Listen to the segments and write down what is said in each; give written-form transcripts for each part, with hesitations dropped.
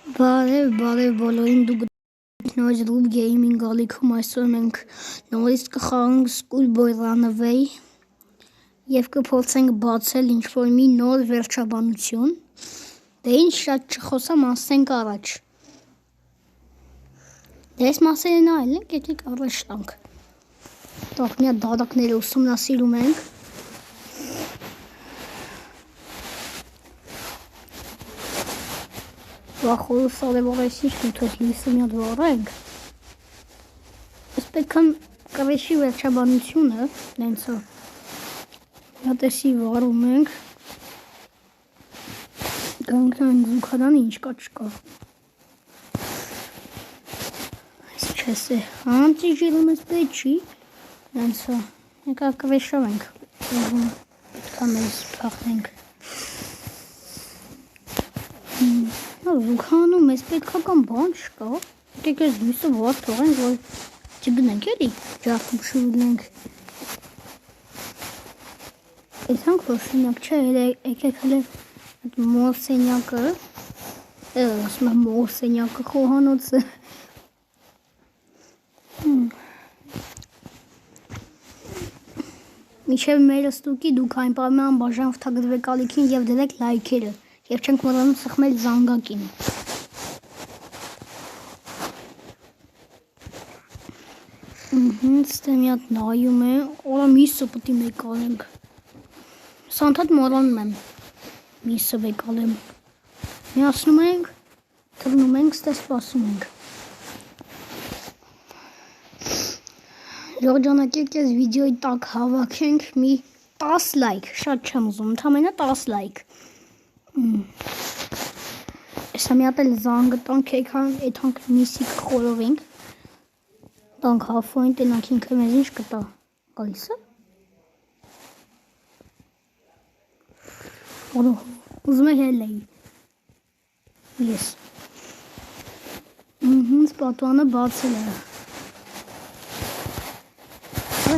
Բարև բոլորին, դուք նոր Rub Gaming ալիքում այսօր մենք նորից կխաղանք Schoolboy Runaway և կփորձենք բացել ինչ-որ մի նոր վերջաբանություն։ Դե ինչ շատ չխոսամ, անցնենք առաջ։ Դե այս մասերն այլ ենք, եկեք առաջ տանք։ Տող մի հատ դարակները ուսումնասիրում ենք։ Վախորս արևող այս ինչ մութոց լույսը մի հատ վառենք։ Ես պետք է կրեշի վերջաբանությունը, նենցը հատեսի վարում ենք, գանք նայնք զուքարանը ինչ կա չկա։ Այս չես է, հանցի ժիրում ես պետ չի, նենցը, եկա կրեշով ենք, պետք է մեզ պախնենք։ Զուքանում ես պետքական բան չկա, եկեք ես լույսը վար թողենք, որ չգնենք էլի, ջարդում շուրնենք։ Էցանք որ շունակ չէ, եկեք հլե մոր սենյակը, ասում եմ մոր սենյակը խոհանոցը։ Մինչև մեր ստուկի դուք այն պարմյան բաժան վթագրվեք ալիքին և դրեք լայքերը, և չենք մոռանում սխմել զանգակին։ Ստե մի հատ նայում է, օրա միսը պտի մեկ ալենք։ Սանդհատ մոռանում եմ, միսը մեկ ալեմ։ Միացնում ենք, թռնում ենք, ստե սպասում ենք։ Ժողջանակեք ես վիդեոյի տակ հավաքենք մի 10 լայք, շատ չեմ ուզում, ընդամենը 10 լայք։ Եսա մի հատ էլ զանգը տանք, եթանք միսի կխորովենք։ Տանք հաֆոյին տենանք ինքը մեզ ինչ կտա, գալիս է։ Ուզում է հել էի։ Ես։ Սպատուանը բացել է։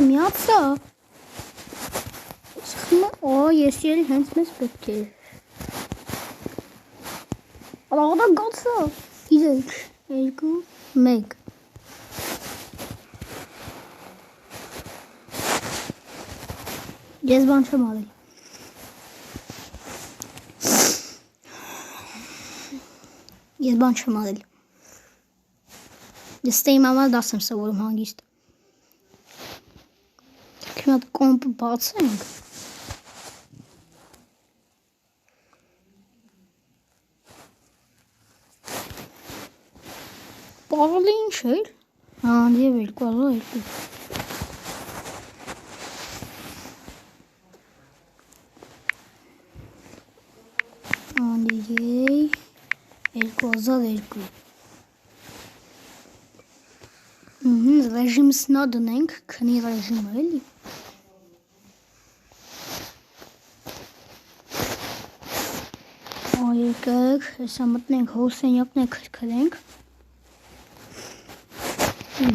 Միացա։ Սխմը, ես ել հենց մեզ պետք է։ Աղադա գացա։ 3, 2, 1։ Ես բան չեմ արել։ Ես բան չեմ արել։ Ես ստեի մամալ դաս եմ սովորում հանգիստ։ Մի հատ կոմպը բացենք։ Պարոլը ինչ էր։ Եվ 2002։ Անդիգեյ 2002։ Ռեժիմ սնա դնենք, քնի ռեժիմը էլի։ Եկեք, հեսա մտնենք հոսենյակն է քրքրենք։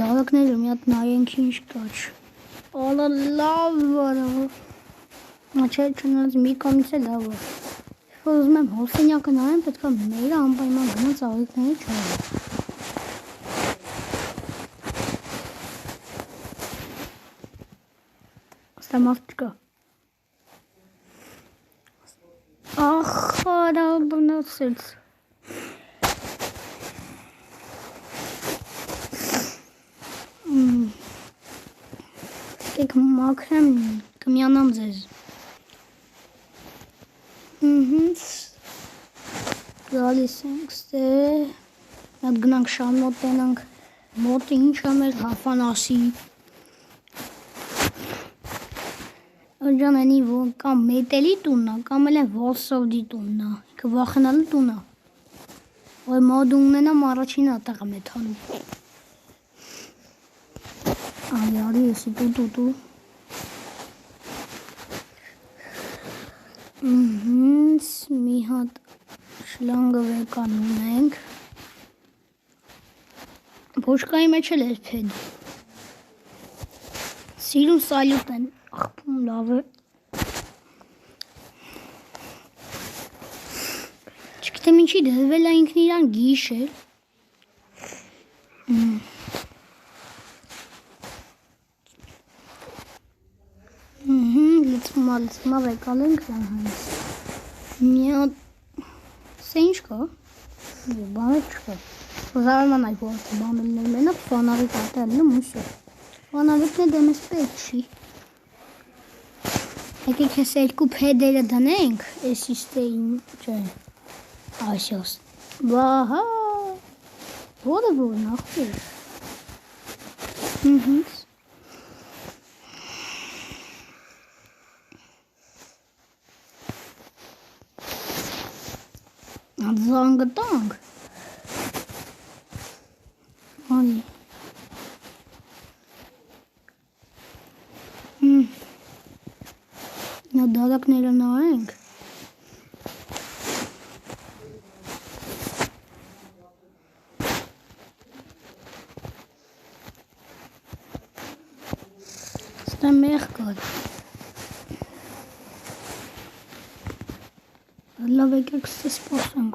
Դարակները մի հատ նայենք ինչ կաչ։ Ալա լավ վարավ։ Մաչայ չնած մի կամից է լավ վար։ Որ ուզում եմ հոսենյակը նայեմ, պետք է մերը անպայման գնաց աղիքների չարը։ Աստա մարդ չկա։ Ախարա բնացեց։ Եկեք մաքրեմ, կմյանամ ձեզ։ Գալիս ենք ստե,ատ գնանք շանմոտ տենանք, մոտը ինչ ամեր հաֆանասի։ Ջան անի կամ մետելի տուննա, կամ էլ են Վոլսովդի տուննա, կվախնալը տուննա։ Որ մոդ ունենամ առաջին ատաղը մեթանում։ Այարի եսի տուտուտու։ Մի հատ շլանգը վեկանում ենք։ Բոշկայի մեջ էլ էր պեդ։ Սիրում սալյուտ են, աղպում լավ է։ Չգիտեմ ինչի դրվել է ինքն իրան գիշեր։ Լցումա վեկալենք հենց։ Մի հատ սա ինչ կա։ Բանը չկա։ Զարման այ որ բանելներ մենակ ֆանավիկ ատելն ու մուսը։ Ֆանավիկն է դեմս պետք չի։ Եկեք ես երկու փեդերը դնենք, էս իստեին, չէ։ Այսպես։ Վահա։ Որը նախվեր։ Զանգը տանք։ Անի։ Նա դարակները նայենք։ Ստա մեղ կար։ Լավ եկեք սպասենք։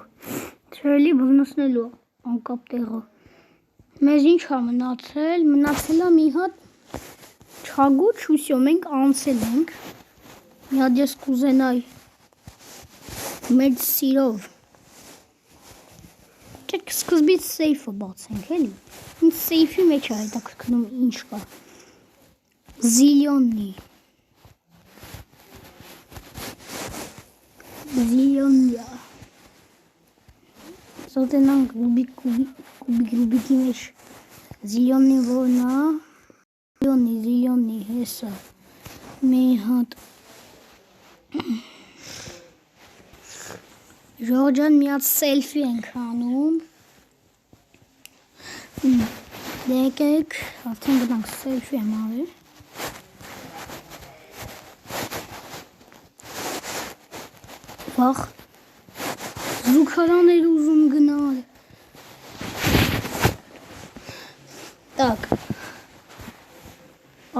Չելի բռնցնելու անկապ տեղը։ Մեզ ինչ է մնացել։ Մնացել է մի հատ չագուչ ու всё, մենք անցել ենք։ Մի հատ ես կուզենայի մեծ սիրով։ Չեք սկզբից սեյֆը բացենք, էլի։ Ինձ սեյֆի մեջ է հետաքրքրում ինչ կա։ Զիլիոննի։ Զիլիոննիա։ Սոտենանք Ռուբիկի մեջ զիլիոննի որնա։ Զիլիոննի հեսա։ Մի հատ Ժողջան մի հատ սելֆի ենք անում։ Դեկեք, արդեն գնանք սելֆի եմ արել։ Վախ, զուգարան էր ուզում գնալ։ Так,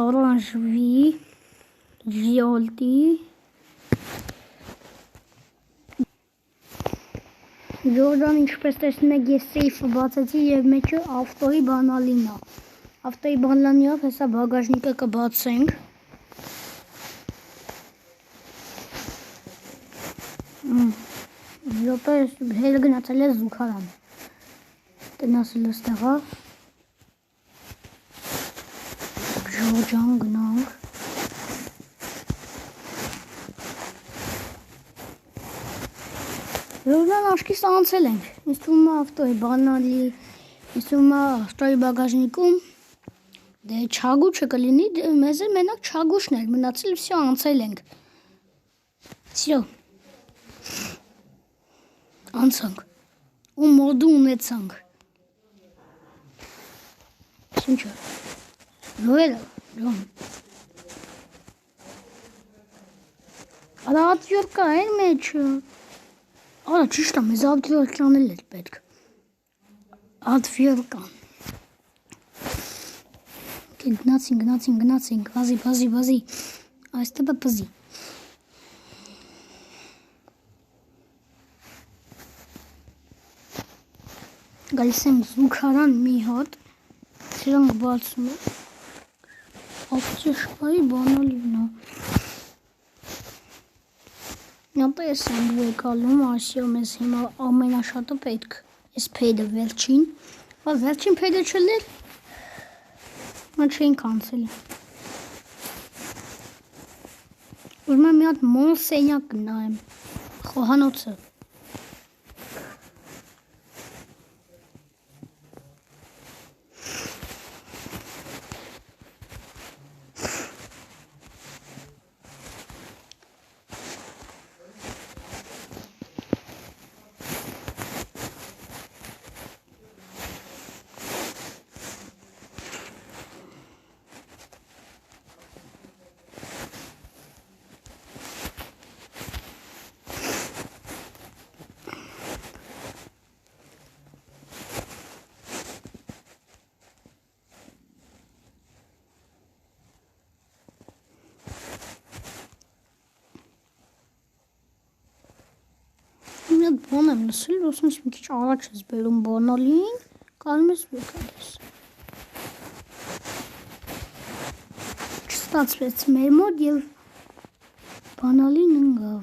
оранжевый, желтый, Ժորժան ինչպես տեսնում եք ես սեյֆը բացեցի և մեջը ավտոյի բանալին է։ Ավտոյի բանալինով հեսա բագաժնիկը կբացենք։ Յոպե հել գնացել է զուգարան։ Տնասել ստեղա։ Ժորժան գնանք։ Ժորժան աշկիս անցել ենք։ Ինձ թվում է ավտոյի բանալի, ինձ թվում է ավտոյի բագաժնիկում դե չագուչը կլինի, մեզ է մենակ չագուչն էր մնացել, всё անցել ենք։ Всё։ Անցանք։ Ու մոդու ունեցանք։ Ինչ է։ Նորելը, ջոն։ Արա ատվյորկա էր մեջը։ Արա ճիշտ է, մեզ ատվյորկան էլ էր պետք։ Ատվյորկան։ Գնացինք, վազի, այստեղ պզի։ Գալիս եմ զուգարան մի հատ, սրանք բացում եմ, ապտեշկայի բանալին է։ Նապես ենք վեկալում, ասյո մեզ հիմա ամենաշատը պետք, ես պեյդը վերջին, վերջին պեյդը չլեր, մա չենք անցել։ Ուզում եմ մի հատ մոլ սենյակ նայեմ, խոհանոցը։ բան եմ լսել, ասում եմ մի քիչ առաջ ես բերում բանալին, կարում ես վեկալես։ Չստացվեց մեր մոտ և բանալին ընկավ։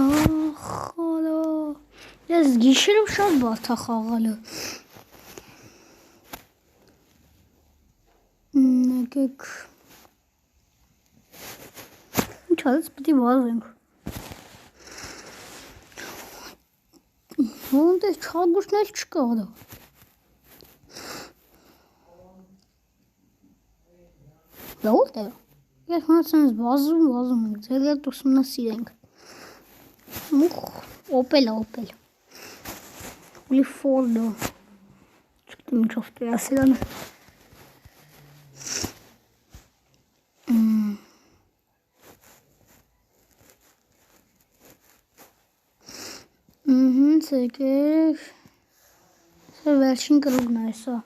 Ախալա, ես գիշերով շատ բարդ է խաղալը։ Եկեք։ Ինչ արեց, պետք է վազենք։ Ոնց է չագուշնել չկա դա։ Լավ է։ Ես հանցանց վազում ենք, ձեր հետ ուսումնասիրենք։ Օպել։ Ուլի Ֆորդը։ Չգիտեմ ինչով տերասել ան։ Ցեկեր։ Սա վերջին կրուգն է սա։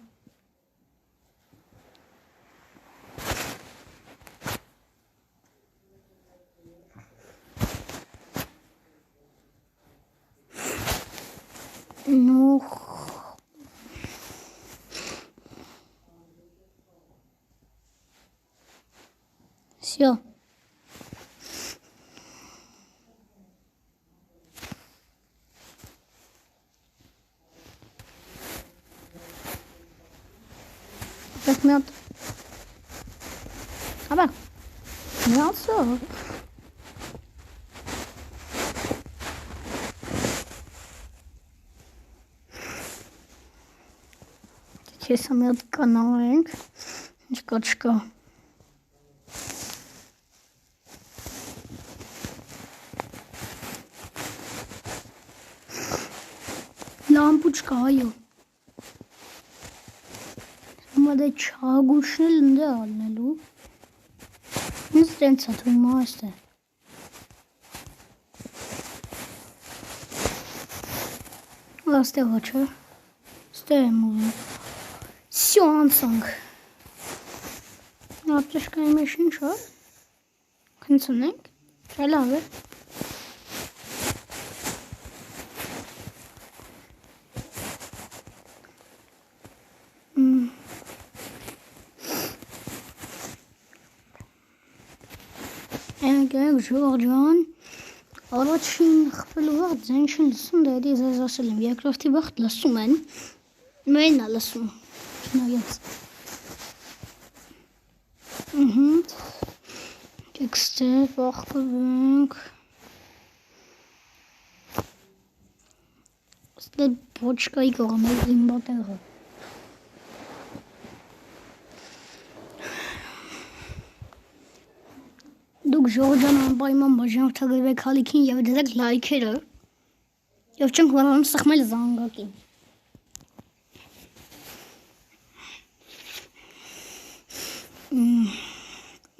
Всё. Так мед. Аба. Мясо. Сейчас мед канаենք. Չկա։ Lampuçka այո։ Մոդե չագուշնել ընդ է ալնելու։ Ինձ տենց է թվում այստեղ։ Այստեղ ոչ է։ Ստեղ եմ ուզում։ Всё անցանք։ Ապտեշկայի մեջ ինչ է։ Քնցնենք։ Չէ լավ է։ Եկեք Ժորժան, առաջին խփելու վաղ ձեն չեն լսում, դա էդի ձեզ ասել եմ, երկրորդի վաղ լսում են, մեն է լսում, չնայած։ Եկեք ստեղ վաղ կվենք, ստեղ ոչկայի կողմ է իմ բատեղը։ Դուք Ժորժան անպայման բաժանորդագրվեք հալիքին և դրեք լայքերը և չենք վարանում սխմել զանգակին։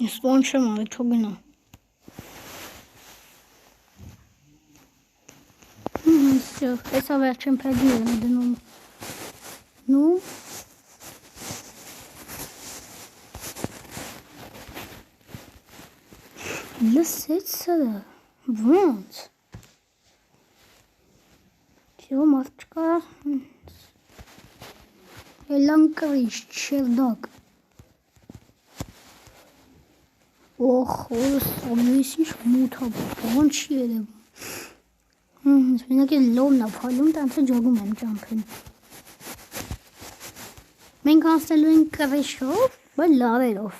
Ես բան չեմ արի, թող գնա։ Հեսա վերջին փեդի եմ դնում։ Նու լսեց սրա, ոնց։ Всё, մարդկա, էլան կրիշ, չերդակ։ Օխ, սամնույս ինչ մութա, բան չի երևում։ Մենակ է լովն է փալում, տանցը ջոգում եմ ճամփին։ Մենք անցնելու ենք կրիշով, բայց լավերով։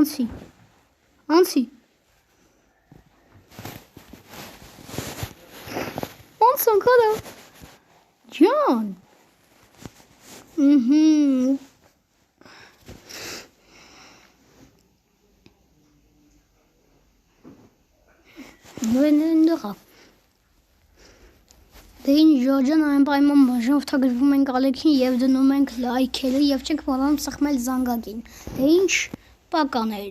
Անցի։ Անցանք հալա։ Ջան։ Նույնը։ Դե ինչ Ժորժան անպայման բաժանորդագրվում ենք ալիքին և դնում ենք լայքերը և չենք վարանում սխմել զանգակին։ Դե ինչ պականեր։